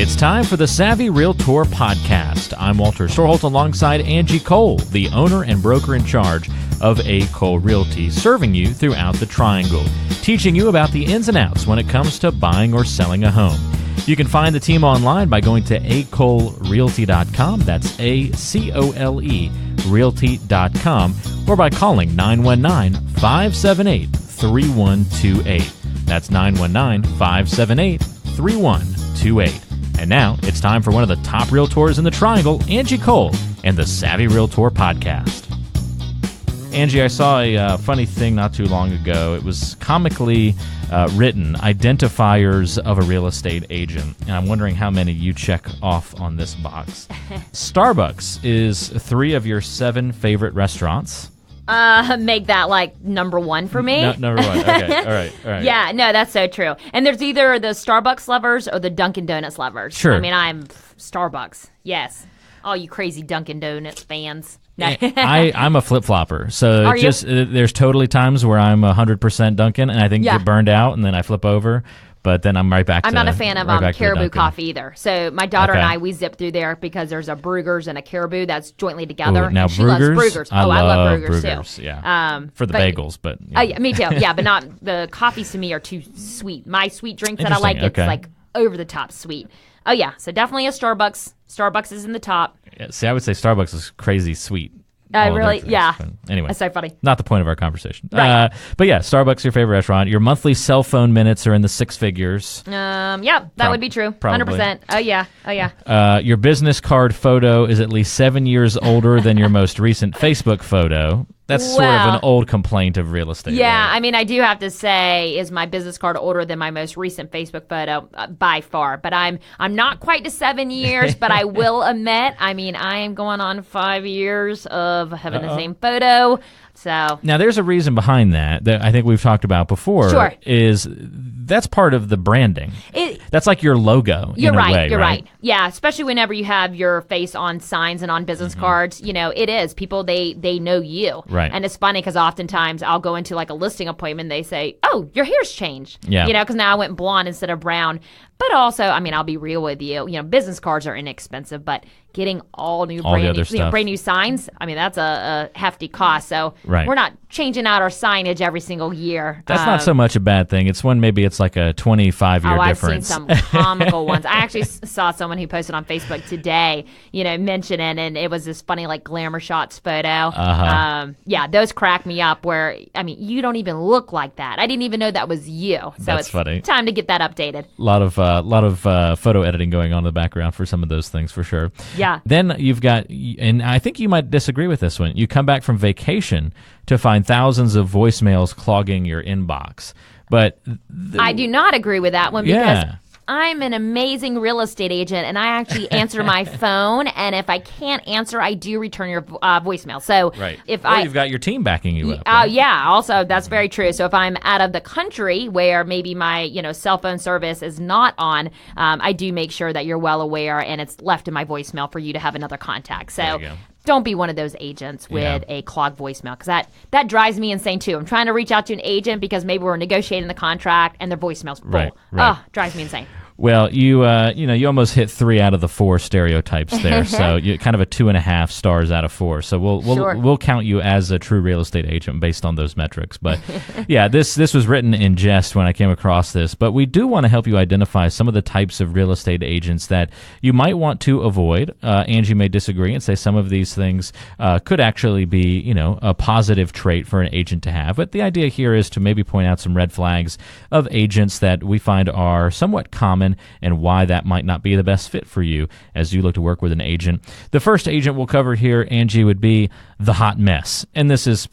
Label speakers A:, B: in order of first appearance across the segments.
A: It's time for the Savvy Realtor Podcast. I'm Walter Storholt alongside Angie Cold, the owner and broker in charge of A. Cold Realty, serving you throughout the Triangle, teaching you about the ins and outs when it comes to buying or selling a home. You can find the team online by going to acolerealty.com. That's A-C-O-L-E realty.com, or by calling 919-578-3128. That's 919-578-3128. And now it's time for one of the top realtors in the Triangle, Angie Cold, and the Savvy Realtor Podcast. Angie, I saw a funny thing not too long ago. It was comically written, identifiers of a real estate agent. And I'm wondering how many you check off on this box. Starbucks is 3 of your 7 favorite restaurants.
B: Make that like number 1 for me.
A: Number 1. Okay. All right.
B: Yeah, no, that's so true. And there's either the Starbucks lovers or the Dunkin' Donuts lovers.
A: Sure.
B: I mean, I'm Starbucks. Yes. All you crazy Dunkin' Donuts fans.
A: I'm a flip-flopper. So there's totally times where I'm 100% Dunkin' and I think get burned out and then I flip over. But then I'm right back to...
B: I'm not a fan of Caribou coffee either. So my daughter and I, we zip through there because there's a Bruegger's and a Caribou that's jointly together.
A: Ooh, now
B: she loves Bruegger's.
A: I love Bruegger's
B: too.
A: Yeah. For the bagels, but...
B: Yeah. Me too. Yeah, but not... The coffees to me are too sweet. My sweet drinks that I like, it's like over the top sweet. Oh, yeah. So definitely a Starbucks. Starbucks is in the top.
A: Yeah, see, I would say Starbucks is crazy sweet.
B: Really? Yeah.
A: But anyway.
B: That's so funny.
A: Not the point of our conversation.
B: Right.
A: But yeah, Starbucks, your favorite restaurant. Your monthly cell phone minutes are in the 6 figures.
B: Yeah, that would be true.
A: Probably.
B: 100%. Oh, yeah.
A: Your business card photo is at least 7 years older than your most recent Facebook photo. That's sort of an old complaint of real estate.
B: Yeah,
A: right?
B: I mean, I do have to say, is my business card older than my most recent Facebook photo? By far. But I'm not quite to 7 years, but I will admit, I mean, I am going on 5 years of having the same photo. So
A: now there's a reason behind that I think we've talked about before.
B: Sure.
A: Is that's part of the branding. That's like your logo.
B: You're right.
A: In a way,
B: you're right. Yeah, especially whenever you have your face on signs and on business cards. You know, it is people they know you.
A: Right.
B: And it's funny because oftentimes I'll go into like a listing appointment. They say, "Oh, your hair's changed."
A: Yeah.
B: You know, because now I went blonde instead of brown. But also, I mean, I'll be real with you. You know, business cards are inexpensive, but getting all brand new signs, I mean, that's a hefty cost. So we're not changing out our signage every single year.
A: That's not so much a bad thing. It's when maybe it's like a 25-year difference.
B: I've seen some comical ones. I actually saw someone who posted on Facebook today, you know, mentioning, and it was this funny like glamour shots photo. Yeah, those crack me up where, I mean, you don't even look like that. I didn't even know that was you. So
A: that's funny.
B: Time to get that updated.
A: A lot of photo editing going on in the background for some of those things for sure.
B: Yeah.
A: Then you've got, and I think you might disagree with this one, you come back from vacation to find thousands of voicemails clogging your inbox. But
B: I do not agree with that one because I'm an amazing real estate agent, and I actually answer my phone, and if I can't answer, I do return your voicemail. So
A: you've got your team backing you up.
B: Right? Yeah, also, that's very true. So if I'm out of the country where maybe my cell phone service is not on, I do make sure that you're well aware, and it's left in my voicemail for you to have another contact. So don't be one of those agents with a clogged voicemail, because that drives me insane too. I'm trying to reach out to an agent because maybe we're negotiating the contract and their voicemail's full.
A: Right.
B: Oh, drives me insane.
A: Well, you almost hit 3 out of the 4 stereotypes there. So you kind of a 2.5 stars out of 4. So we'll count you as a true real estate agent based on those metrics. But yeah, this was written in jest when I came across this. But we do want to help you identify some of the types of real estate agents that you might want to avoid. Angie may disagree and say some of these things could actually be, a positive trait for an agent to have. But the idea here is to maybe point out some red flags of agents that we find are somewhat common and why that might not be the best fit for you as you look to work with an agent. The first agent we'll cover here, Angie, would be the hot mess. And this is,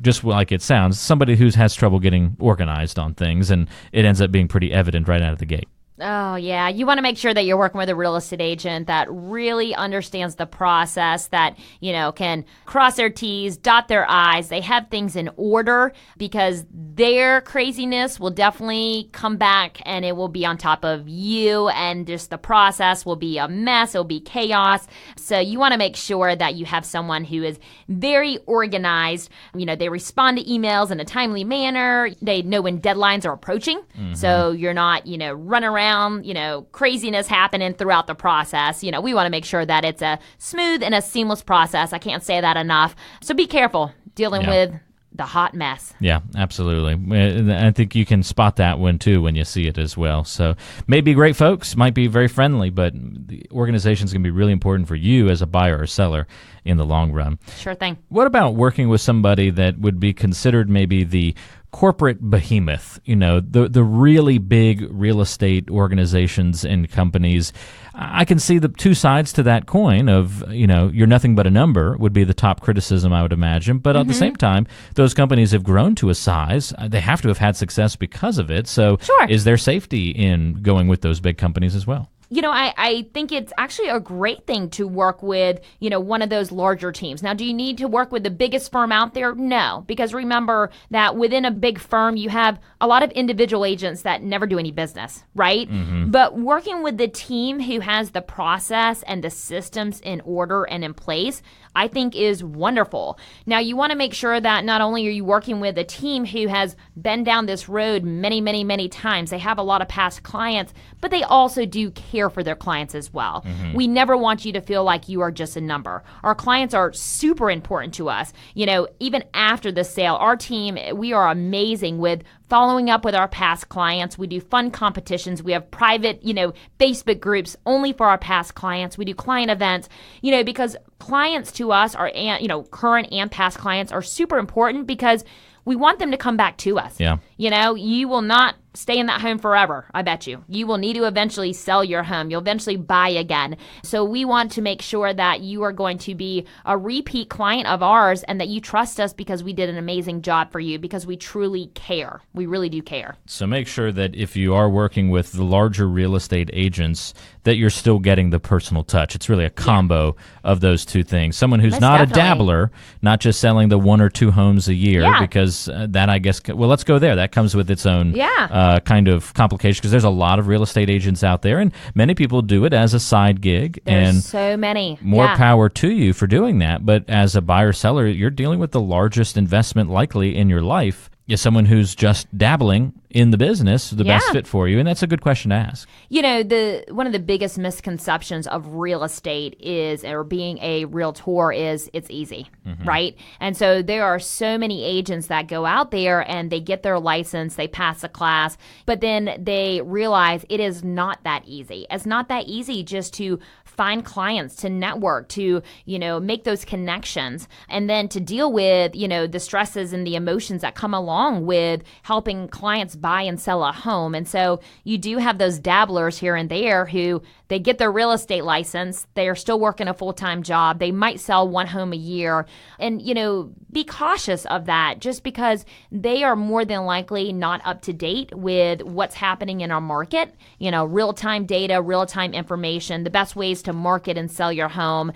A: just like it sounds, somebody who has trouble getting organized on things, and it ends up being pretty evident right out of the gate.
B: Oh, yeah. You want to make sure that you're working with a real estate agent that really understands the process, that, can cross their T's, dot their I's. They have things in order, because their craziness will definitely come back and it will be on top of you, and just the process will be a mess. It'll be chaos. So you want to make sure that you have someone who is very organized. They respond to emails in a timely manner. They know when deadlines are approaching. So you're not, running around around, craziness happening throughout the process. We want to make sure that it's a smooth and a seamless process. I can't say that enough. So be careful dealing with the hot mess.
A: Yeah, absolutely. I think you can spot that one too when you see it as well. So maybe great folks, might be very friendly, but the organization's going to be really important for you as a buyer or seller in the long run.
B: Sure thing.
A: What about working with somebody that would be considered maybe the corporate behemoth, the really big real estate organizations and companies? I can see the two sides to that coin of, you're nothing but a number would be the top criticism, I would imagine. But at the same time, those companies have grown to a size. They have to have had success because of it. So is there safety in going with those big companies as well?
B: I think it's actually a great thing to work with, one of those larger teams. Now, do you need to work with the biggest firm out there? No, because remember that within a big firm, you have a lot of individual agents that never do any business, right? But working with the team who has the process and the systems in order and in place, I think is wonderful. Now, you want to make sure that not only are you working with a team who has been down this road many, many, many times, they have a lot of past clients, but they also do care for their clients as well. We never want you to feel like you are just a number. Our clients are super important to us. Even after the sale, our team, we are amazing with following up with our past clients. We do fun competitions. We have private, Facebook groups only for our past clients. We do client events, because clients to us are, current and past clients are super important because we want them to come back to us.
A: Yeah.
B: You will not stay in that home forever, I bet you. You will need to eventually sell your home. You'll eventually buy again. So we want to make sure that you are going to be a repeat client of ours and that you trust us because we did an amazing job for you, because we truly care. We really do care.
A: So make sure that if you are working with the larger real estate agents, that you're still getting the personal touch. It's really a combo of those two things. Someone who's not a dabbler, not just selling the 1 or 2 homes a year, because that, I guess, let's go there. That comes with its own kind of complication, because there's a lot of real estate agents out there, and many people do it as a side gig.
B: There's so many.
A: More power to you for doing that. But as a buyer-seller, you're dealing with the largest investment likely in your life. Is someone who's just dabbling in the business the best fit for you? And that's a good question to ask.
B: One of the biggest misconceptions of real estate or being a realtor is it's easy, right? And so there are so many agents that go out there and they get their license, they pass a class, but then they realize it is not that easy. It's not that easy just to find clients, to network, to, make those connections, and then to deal with, the stresses and the emotions that come along with helping clients buy and sell a home. And so you do have those dabblers here and there who they get their real estate license, they are still working a full-time job, they might sell 1 home a year, and, be cautious of that just because they are more than likely not up to date with what's happening in our market, real-time data, real-time information, the best ways to market and sell your home,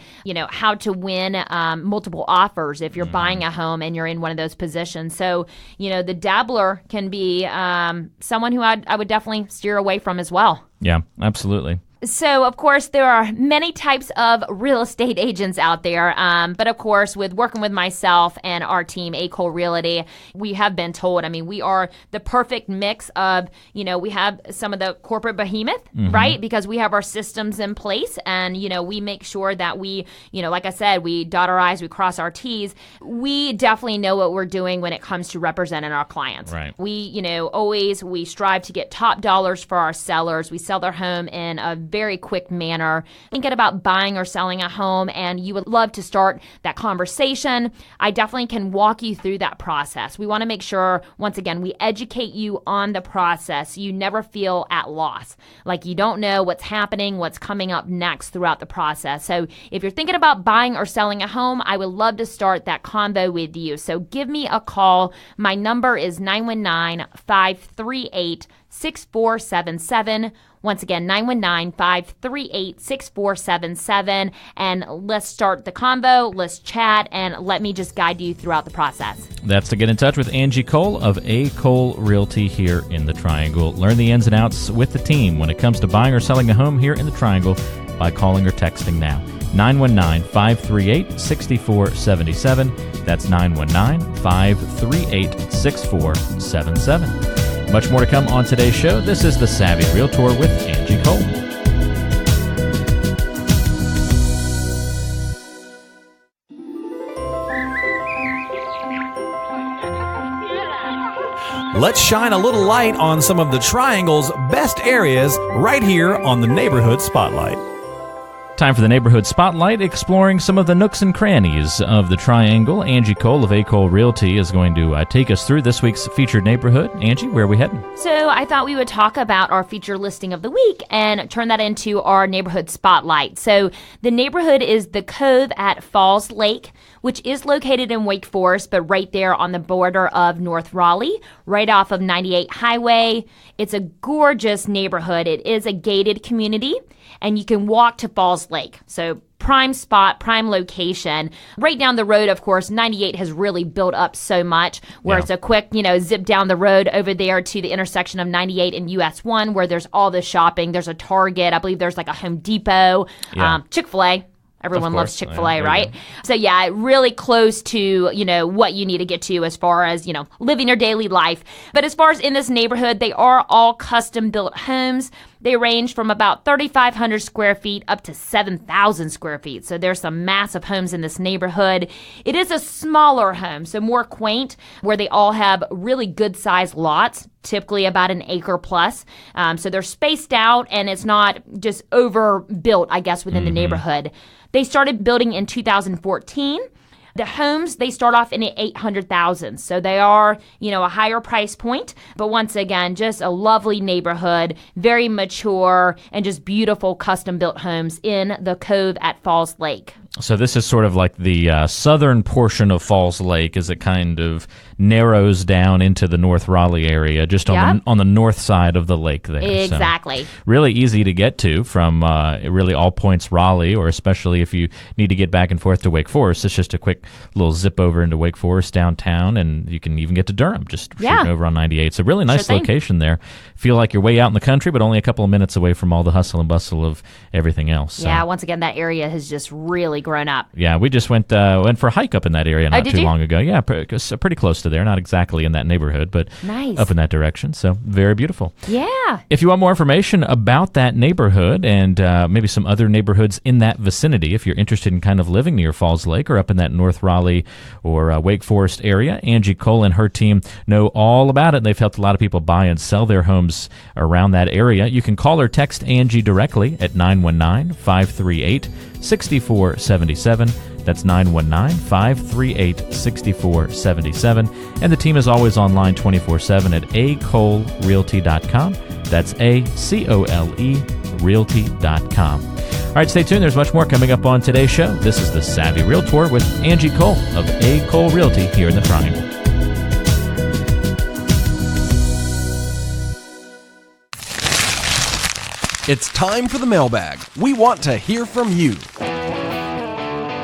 B: how to win multiple offers if you're buying a home and you're in one of those positions. So, the dabbler can be someone who I would definitely steer away from as well.
A: Yeah, absolutely.
B: So, of course, there are many types of real estate agents out there. But, of course, with working with myself and our team, Angie Cold Realty, we have been told, we are the perfect mix of, we have some of the corporate behemoth, right? Because we have our systems in place and, we make sure that we, like I said, we dot our I's, we cross our T's. We definitely know what we're doing when it comes to representing our clients.
A: Right.
B: We, we strive to get top dollars for our sellers. We sell their home in a very quick manner. Thinking about buying or selling a home and you would love to start that conversation, I definitely can walk you through that process. We want to make sure, once again, we educate you on the process. You never feel at loss, like you don't know what's happening, what's coming up next throughout the process. So if you're thinking about buying or selling a home, I would love to start that convo with you. So give me a call. My number is 919-538-6477. Once again, 919-538-6477. And let's start the convo, let's chat, and let me just guide you throughout the process.
A: That's to get in touch with Angie Cold of Angie Cold Realty here in the Triangle. Learn the ins and outs with the team when it comes to buying or selling a home here in the Triangle by calling or texting now. 919-538-6477. That's 919-538-6477. Much more to come on today's show. This is The Savvy Realtor with Angie Cold.
C: Let's shine a little light on some of the Triangle's best areas right here on the Neighborhood Spotlight.
A: Time for the Neighborhood Spotlight, exploring some of the nooks and crannies of the Triangle. Angie Cold of A. Cold Realty is going to take us through this week's featured neighborhood. Angie, where are we heading?
B: So I thought we would talk about our feature listing of the week and turn that into our Neighborhood Spotlight. So the neighborhood is the Cove at Falls Lake, which is located in Wake Forest, but right there on the border of North Raleigh, right off of 98 Highway. It's a gorgeous neighborhood. It is a gated community, and you can walk to Falls Lake. So prime spot, prime location. Right down the road, of course, 98 has really built up so much where it's a quick, zip down the road over there to the intersection of 98 and US 1 where there's all the shopping. There's a Target. I believe there's like a Home Depot, Chick-fil-A. Everyone loves Chick-fil-A, right? So, really close to, what you need to get to as far as, living your daily life. But as far as in this neighborhood, they are all custom-built homes. They range from about 3,500 square feet up to 7,000 square feet. So there's some massive homes in this neighborhood. It is a smaller home, so more quaint, where they all have really good-sized lots, typically about an acre plus. So they're spaced out, and it's not just overbuilt, I guess, within the neighborhood. They started building in 2014. The homes, they start off in the 800,000. So they are, a higher price point. But once again, just a lovely neighborhood, very mature, and just beautiful custom-built homes in the Cove at Falls Lake.
A: So this is sort of like the southern portion of Falls Lake as it kind of narrows down into the North Raleigh area, just on the north side of the lake there.
B: Exactly.
A: So really easy to get to from really all points Raleigh, or especially if you need to get back and forth to Wake Forest. It's just a quick little zip over into Wake Forest downtown, and you can even get to Durham just shooting over on 98. So really nice location there. Feel like you're way out in the country, but only a couple of minutes away from all the hustle and bustle of everything else. So.
B: Yeah, once again, that area has just really grown up.
A: Yeah, we just went for a hike up in that area not too long ago. Yeah, pretty close to there. Not exactly in that neighborhood, but up in that direction. So very beautiful.
B: Yeah.
A: If you want more information about that neighborhood and maybe some other neighborhoods in that vicinity, if you're interested in kind of living near Falls Lake or up in that North Raleigh or Wake Forest area, Angie Cold and her team know all about it. They've helped a lot of people buy and sell their homes around that area. You can call or text Angie directly at 919-538-6477. That's 919-538-6477. And the team is always online 24/7 at acolerealty.com. That's ACOLE realty.com. All right, stay tuned. There's much more coming up on today's show. This is The Savvy Realtor with Angie Cold of A. Cold Realty here in the Triangle.
C: It's time for the mailbag. We want to hear from you.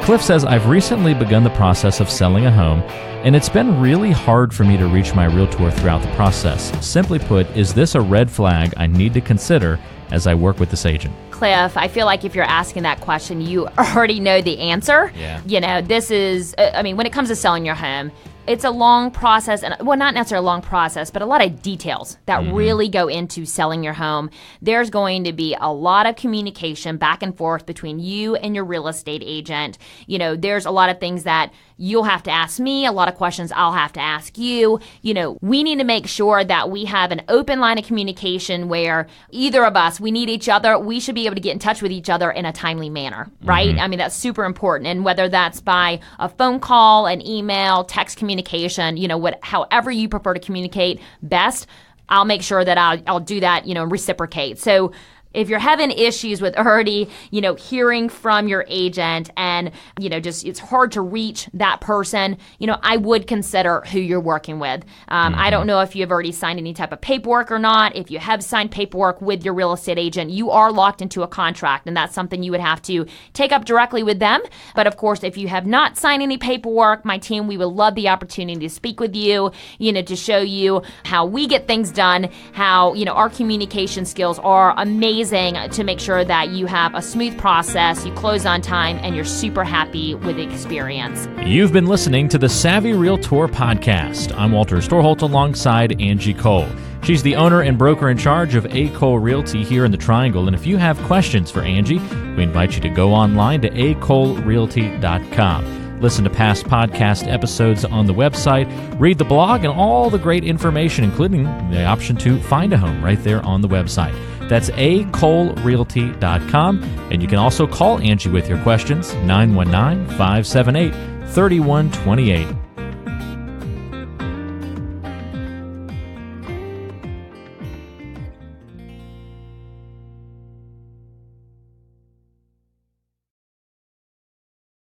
A: Cliff says, I've recently begun the process of selling a home, and it's been really hard for me to reach my realtor throughout the process. Simply put, is this a red flag I need to consider as I work with this agent?
B: Cliff, I feel like if you're asking that question, you already know the answer.
A: Yeah.
B: This is, when it comes to selling your home, it's a long process, and not necessarily a long process, but a lot of details that really go into selling your home. There's going to be a lot of communication back and forth between you and your real estate agent. There's a lot of things that you'll have to ask me, a lot of questions I'll have to ask you. We need to make sure that we have an open line of communication where either of us, we need each other. We should be able to get in touch with each other in a timely manner, right? That's super important. And whether that's by a phone call, an email, text communication, however you prefer to communicate best, I'll make sure that I'll do that, reciprocate. So if you're having issues with already, hearing from your agent and, it's hard to reach that person, I would consider who you're working with. I don't know if you've already signed any type of paperwork or not. If you have signed paperwork with your real estate agent, you are locked into a contract, and that's something you would have to take up directly with them. But of course, if you have not signed any paperwork, my team, we would love the opportunity to speak with you, to show you how we get things done, how, our communication skills are amazing to make sure that you have a smooth process, you close on time, and you're super happy with the experience.
A: You've been listening to the Savvy Realtor podcast. I'm Walter Storholt alongside Angie Cold. She's the owner and broker in charge of A. Cold Realty here in the Triangle. And if you have questions for Angie, we invite you to go online to acoldrealty.com. Listen to past podcast episodes on the website, read the blog, and all the great information, including the option to find a home right there on the website. That's acoldrealty.com. And you can also call Angie with your questions, 919-578-3128.